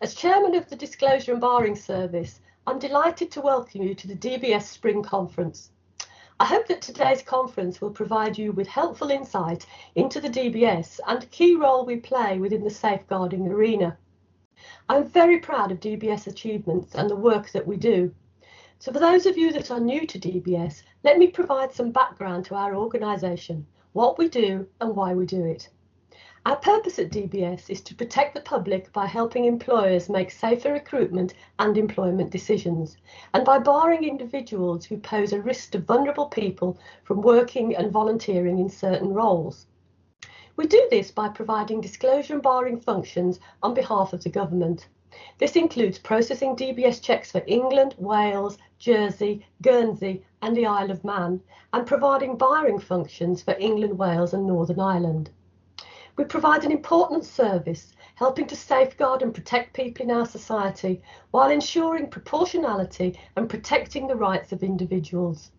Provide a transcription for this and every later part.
As Chairman of the Disclosure and Barring Service, I'm delighted to welcome you to the DBS Spring Conference. I hope that today's conference will provide you with helpful insight into the DBS and a key role we play within the safeguarding arena. I'm very proud of DBS achievements and the work that we do. So for those of you that are new to DBS, let me provide some background to our organisation, what we do and why we do it. Our purpose at DBS is to protect the public by helping employers make safer recruitment and employment decisions, and by barring individuals who pose a risk to vulnerable people from working and volunteering in certain roles. We do this by providing disclosure and barring functions on behalf of the government. This includes processing DBS checks for England, Wales, Jersey, Guernsey and the Isle of Man, and providing barring functions for England, Wales and Northern Ireland. We provide an important service, helping to safeguard and protect people in our society while ensuring proportionality and protecting the rights of individuals.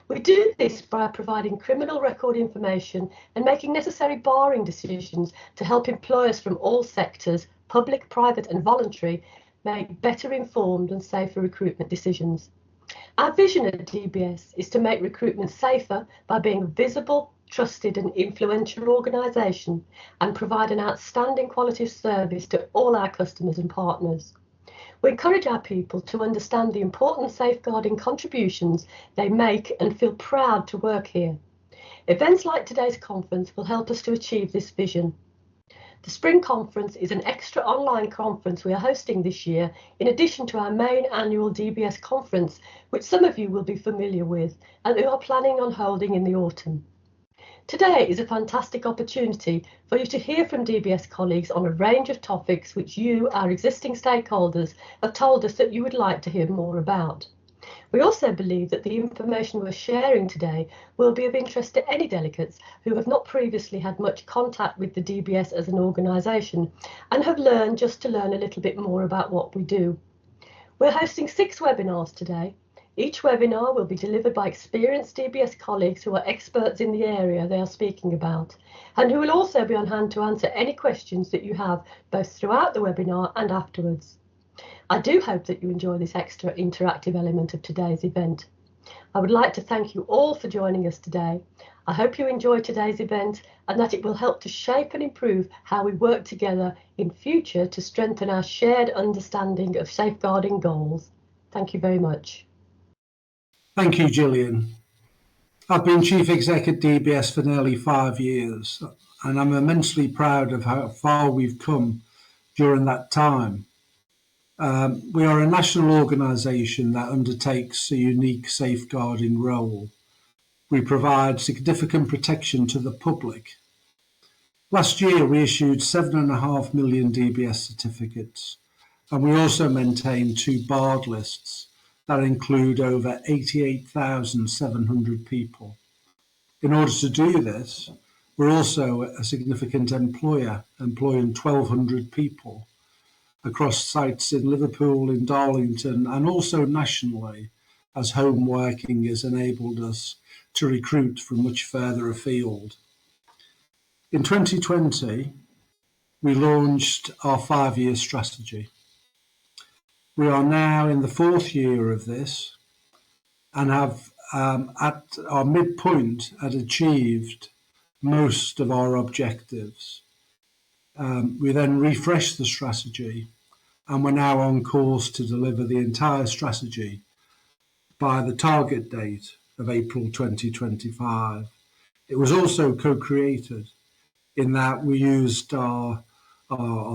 We do this by providing criminal record information and making necessary barring decisions to help employers from all sectors, public, private and voluntary, make better informed and safer recruitment decisions. Our vision at DBS is to make recruitment safer by being a visible, trusted and influential organisation and provide an outstanding quality of service to all our customers and partners. We encourage our people to understand the important safeguarding contributions they make and feel proud to work here. Events like today's conference will help us to achieve this vision. The Spring Conference is an extra online conference we are hosting this year, in addition to our main annual DBS conference, which some of you will be familiar with and we are planning on holding in the autumn. Today is a fantastic opportunity for you to hear from DBS colleagues on a range of topics which you, our existing stakeholders, have told us that you would like to hear more about. We also believe that the information we're sharing today will be of interest to any delegates who have not previously had much contact with the DBS as an organisation and have learned just to learn a little bit more about what we do. We're hosting 6 webinars today. Each webinar will be delivered by experienced DBS colleagues who are experts in the area they are speaking about, and who will also be on hand to answer any questions that you have both throughout the webinar and afterwards. I do hope that you enjoy this extra interactive element of today's event. I would like to thank you all for joining us today. I hope you enjoy today's event and that it will help to shape and improve how we work together in future to strengthen our shared understanding of safeguarding goals. Thank you very much. Thank you, Gillian. I've been Chief Exec at DBS for nearly 5 years, and I'm immensely proud of how far we've come during that time. We are a national organisation that undertakes a unique safeguarding role. We provide significant protection to the public. Last year, we issued 7.5 million DBS certificates, and we also maintain 2 barred lists that include over 88,700 people. In order to do this, we're also a significant employer, employing 1,200 people across sites in Liverpool, in Darlington, and also nationally, as home working has enabled us to recruit from much further afield. In 2020, we launched our 5-year strategy. We are now in the 4th year of this and have, at our midpoint, had achieved most of our objectives. We then refreshed the strategy and we're now on course to deliver the entire strategy by the target date of April 2025. It was also co-created in that we used our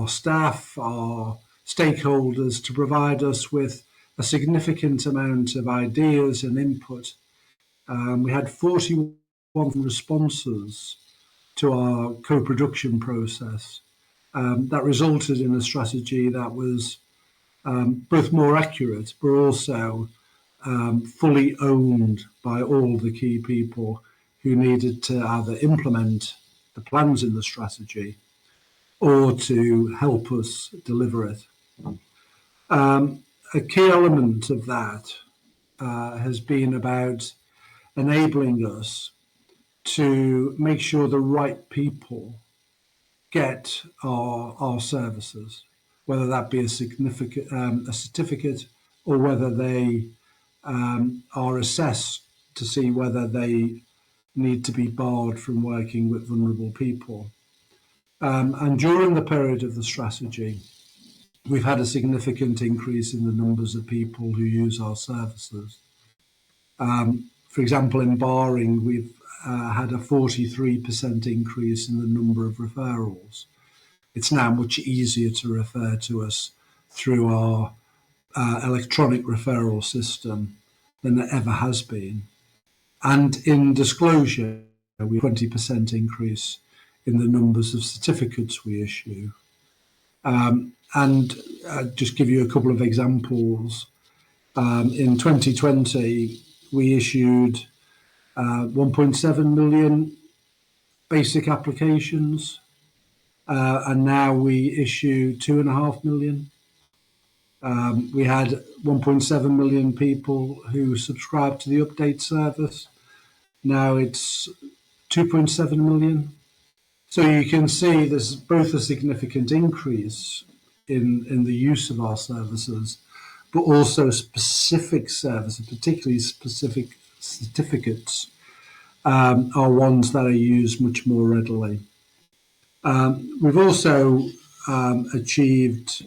staff, our stakeholders to provide us with a significant amount of ideas and input. We had 41 responses to our co-production process that resulted in a strategy that was both more accurate but also fully owned by all the key people who needed to either implement the plans in the strategy or to help us deliver it. A key element of that has been about enabling us to make sure the right people get our services. whether that be a certificate, or whether they are assessed to see whether they need to be barred from working with vulnerable people. And during the period of the strategy, we've had a significant increase in the numbers of people who use our services. For example, in barring, we've had a 43% increase in the number of referrals. It's now much easier to refer to us through our electronic referral system than it ever has been. And in disclosure, we have a 20% increase in the numbers of certificates we issue. And just give you a couple of examples. In 2020, we issued 1.7 million basic applications, and now we issue 2.5 million. We had 1.7 million people who subscribed to the update service. Now it's 2.7 million. So you can see there's both a significant increase in the use of our services, but also specific services, particularly specific certificates, are ones that are used much more readily. We've also achieved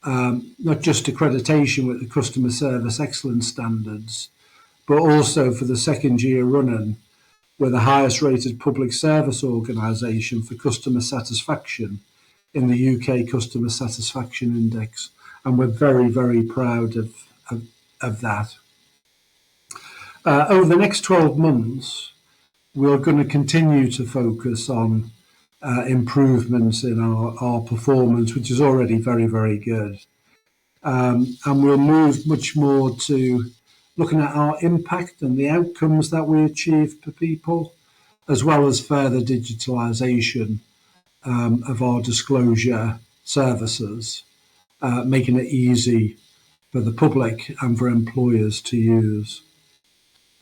not just accreditation with the customer service excellence standards, but also for the second year running, we're the highest rated public service organisation for customer satisfaction in the UK Customer Satisfaction Index, and we're very, very proud of that. Over the next 12 months, we're going to continue to focus on improvements in our performance, which is already very, very good. And we'll move much more to looking at our impact and the outcomes that we achieve for people, as well as further digitalisation of our disclosure services, making it easy for the public and for employers to use.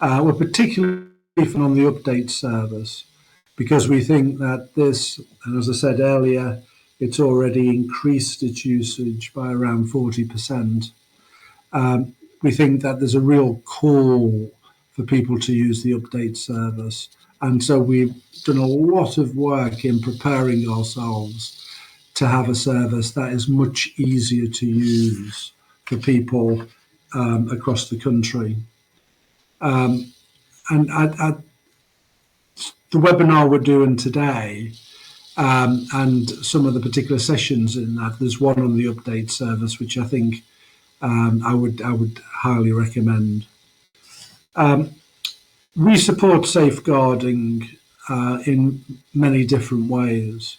We're particularly on the update service because we think that this, and as I said earlier, it's already increased its usage by around 40%. We think that there's a real call for people to use the update service. And so we've done a lot of work in preparing ourselves to have a service that is much easier to use for people across the country. And the webinar we're doing today, and some of the particular sessions in that, there's one on the update service, which I think I would highly recommend. We support safeguarding in many different ways.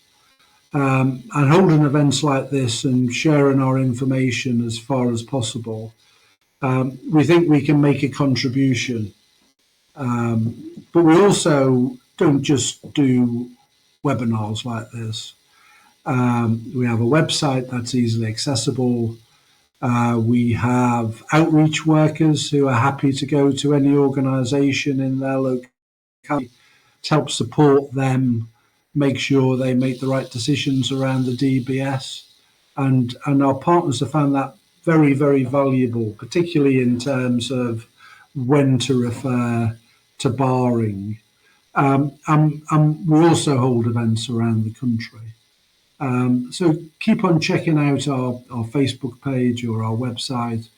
And holding events like this and sharing our information as far as possible, we think we can make a contribution. But we also don't just do webinars like this. We have a website that's easily accessible. We have outreach workers who are happy to go to any organisation in their locality to help support them, make sure they make the right decisions around the DBS. And our partners have found that very, very valuable, particularly in terms of when to refer to barring. And we also hold events around the country. So keep on checking out our Facebook page or our website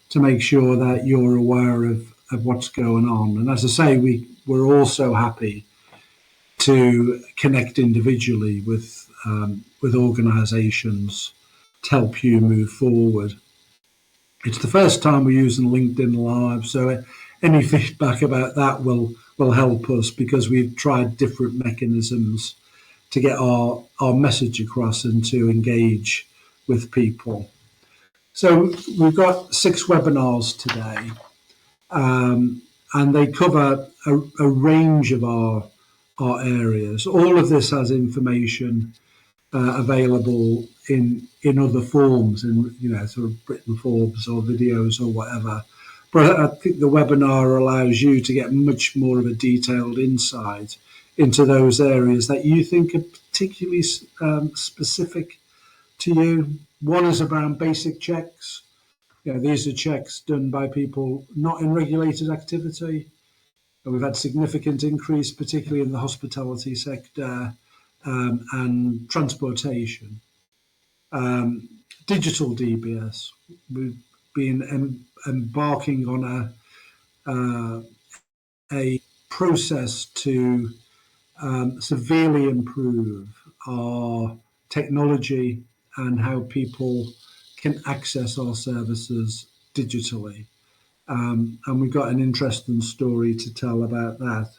to make sure that you're aware of what's going on. And as I say, we're also happy to connect individually with organisations to help you move forward. It's the first time we're using LinkedIn Live, so any feedback about that will help us, because we've tried different mechanisms to get our message across and to engage with people. So we've got 6 webinars today, and they cover a range of our areas. All of this has information available in other forms, in sort of written forms or videos or whatever. But I think the webinar allows you to get much more of a detailed insight into those areas that you think are particularly specific to you. One is around basic checks. These are checks done by people not in regulated activity. And we've had significant increase, particularly in the hospitality sector and transportation. Digital DBS. We've been embarking on a process to severely improve our technology and how people can access our services digitally. And we've got an interesting story to tell about that.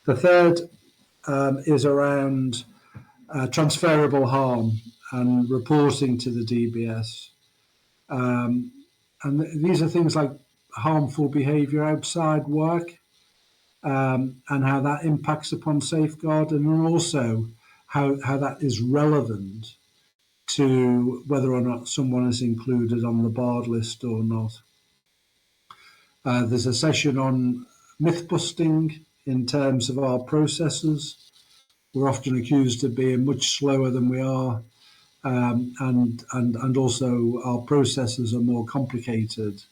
The third is around transferable harm and reporting to the DBS. And these are things like harmful behaviour outside work, and how that impacts upon safeguard, and also how that is relevant to whether or not someone is included on the barred list or not. There's a session on myth busting in terms of our processes. We're often accused of being much slower than we are, and also our processes are more complicated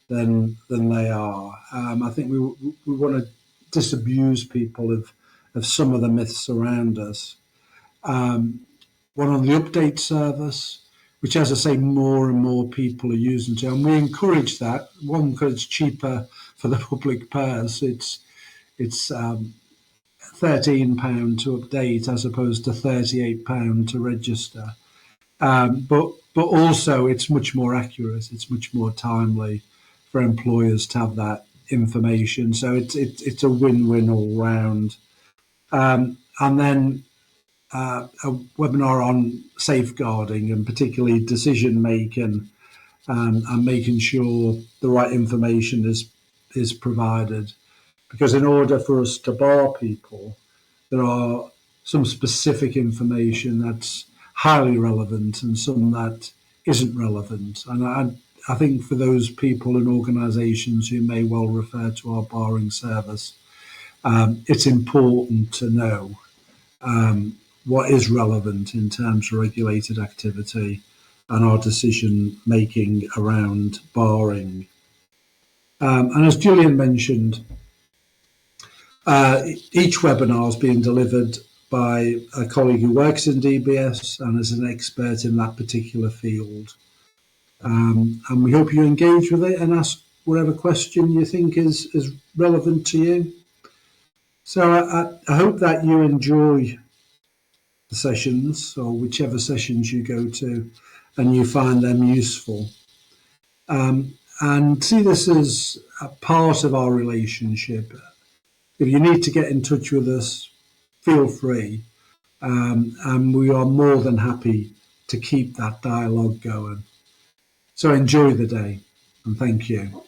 than they are. I think we want to disabuse people of some of the myths around us. One on the update service, which, as I say, more and more people are using to, and we encourage that. One, because it's cheaper for the public purse. It's £13 to update as opposed to £38 to register. But also it's much more accurate. It's much more timely for employers to have that information. So it's a win-win all round. And then a webinar on safeguarding and particularly decision making, and making sure the right information is provided. Because in order for us to bar people, there are some specific information that's highly relevant and some that isn't relevant. And I think for those people and organisations who may well refer to our barring service, it's important to know what is relevant in terms of regulated activity and our decision making around barring. And as Gillian mentioned, each webinar is being delivered by a colleague who works in DBS and is an expert in that particular field. And we hope you engage with it and ask whatever question you think is relevant to you. So I hope that you enjoy the sessions, or whichever sessions you go to, and you find them useful. And see this as a part of our relationship. If you need to get in touch with us, feel free. And we are more than happy to keep that dialogue going. So enjoy the day, and thank you.